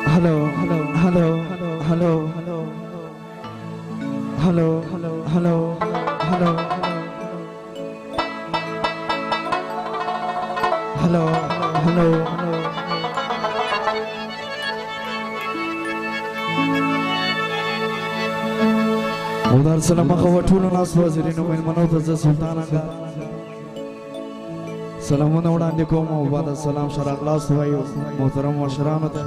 Hello, hello, hello, hello, hello, hello, hello, hello, hello, hello, hello, hello. ودار سلام خواتون ناس وزیرین و ملمنو ته سلطان اگا سلامونه وړاندې کوم او بعد سلام شرق لاس وایو محترم مشرانو ته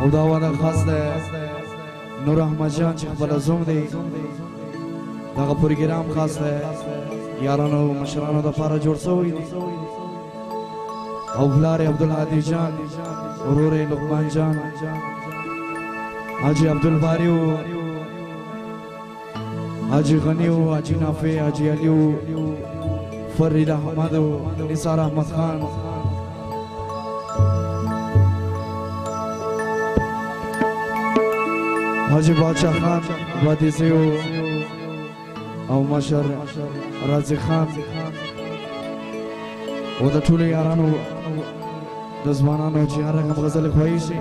او دا واده خاص ده نور احمد جان چې خپل زوم دی دا پروګرام خاص ده یارانو مشرانو د لپاره جوړ شوی دی او بلار عبدالهادي جان ورور لقمان جان حاجی عبدالباری حاجی غنی حاجی نافع حاجی علی فرید احمد نثار احمد خان حاجی بادشاہ خان وادیسی او مشر رازی خان او د ټولو یارانو د ځوانانو چې هر رقم غزل خوښي شي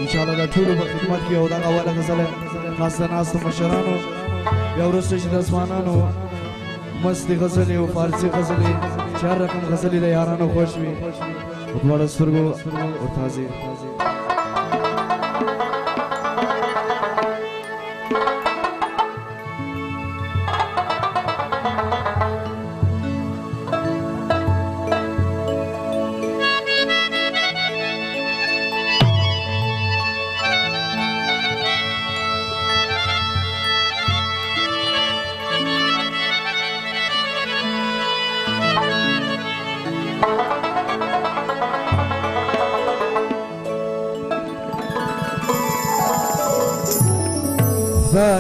انشاءالله د ټولو په خدمت کې او دا اوله غزل خاصه ناست مشرانو بیا وروسته چې د ځوانانو مستې غزلې او فارسي غزلې چې هر رقم غزلې د یارانو خوښ وي په دواړو سترګو ورتازي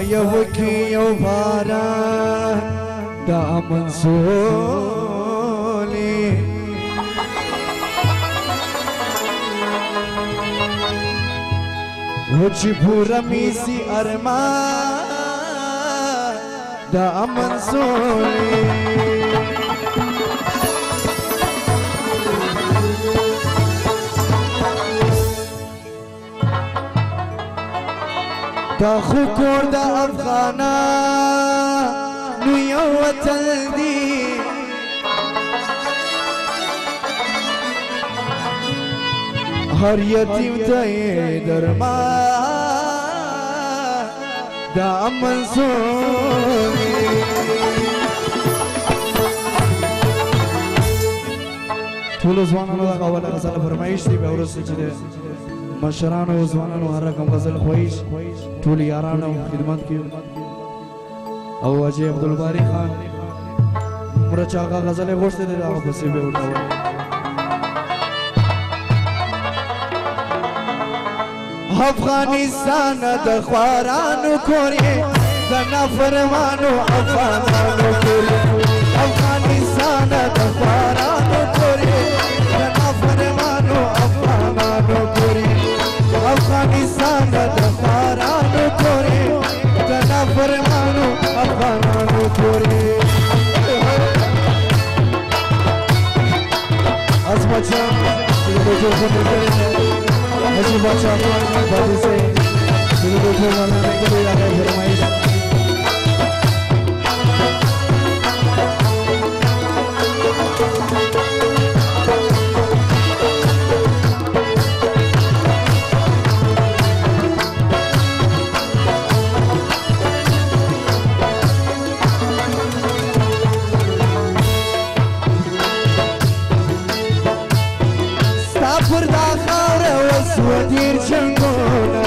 یوکی یو باران دا منصولی وچی پورا میسی ارمان دا منصولی دا خو کور دا افغانا نو یو وطن دی هر یتیم ته درمان دا منصوری ټولو ځوانانو دغه اوله غزل فرمایش دی بیا وروسته چې مشرانو او ځوانانو هر رقم غزل خوښ ټول یارانو خدمت کې او حاجی عبدالباری خان مرچ هغه غزل غوښته دی هغه پسې به وټاوه افغانستان د خوارانو کورې د نافرمانو افغانانو کورې افغانستان د خوارانو کورې د نافرمانو افغانانو کورې افغانستان د خوارانو کورې د نافرمانو افغانانو کورې عظمت جان چې د دوی په ملګری حاجی بادشاہ خان باندې سي چې د دوی په ملګری کې راغی فرمایي ودیر جنگونا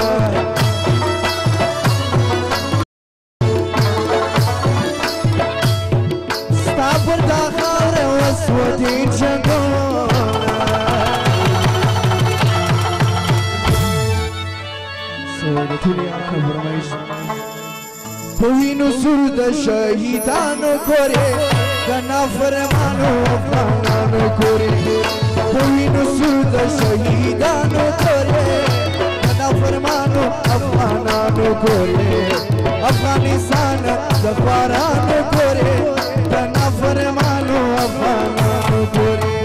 ستا پر دا خاوره وس ودیر جنگونا سوی د ټولې یارانو فرمایش په وینو سور د شهیدانو کورې د نافرمانو افغانانو کورې په وینو سور د شهیدانو کورې د نافرمانو افغانانو کورې افغانستان د خوارانو کورې د نافرمانو افغانانو کورې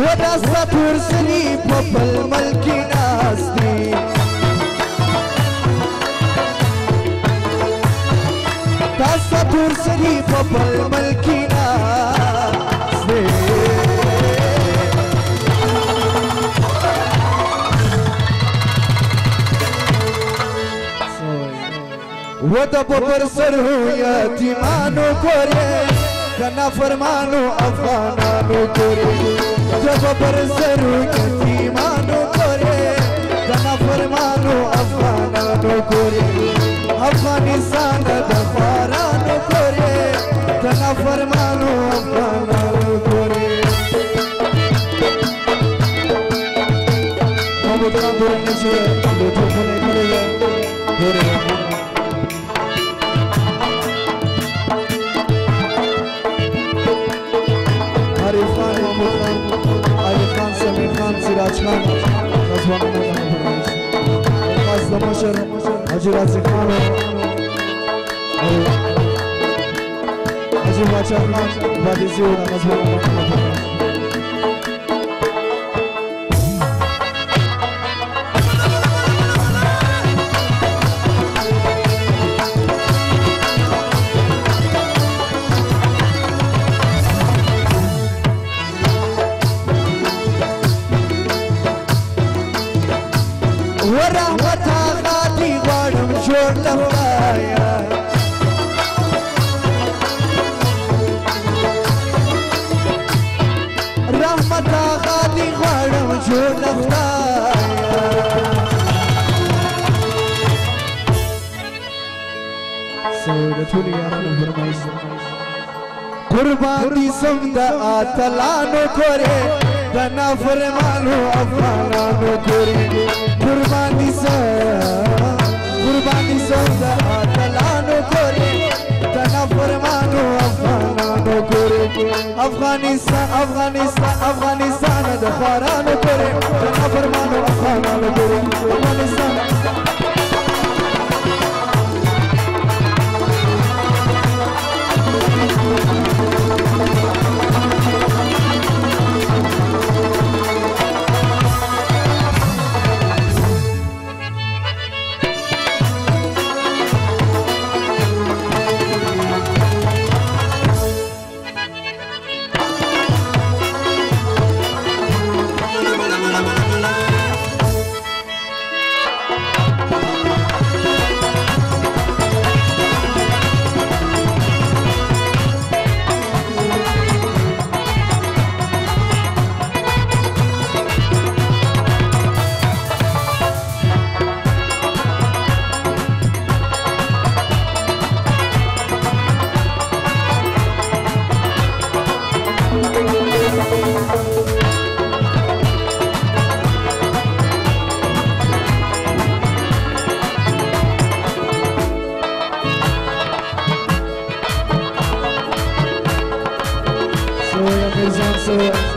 ودا ستور سری پپل ملکی ناستی دا ستور سری پپل ملکی ناستی ودا ببر سر ہو یتیمانو کورے کنا فرمانو افغانانو کورے جب ببر سر ہو یتیمانو کورے کنا فرمانو افغانانو کورے افغانستان دفارانو کورے کنا فرمانو افغانانو کورے محمد خان دورے نشوے لوٹو کھولے کھولے دورے سراج خان رضوان محمد خاص دمشر حاجی رازی خان حاجی باچا خان وادی زیور رضوان محمد ورحمت آغا دی غوارم جوڑ لفایا رحمت آغا دی غوارم جوڑ لفایا سوڑا ٹھولی یارانو فرمائش قربان دی سمدہ آتلانو کورے دنا فرمانو افغانانو کورے قربانی سودا آتلانو کورے دنا فرمانو افغانانو کورے افغانستان دفارانو کورے دنا فرمانو افغانانو کورے افغانستان So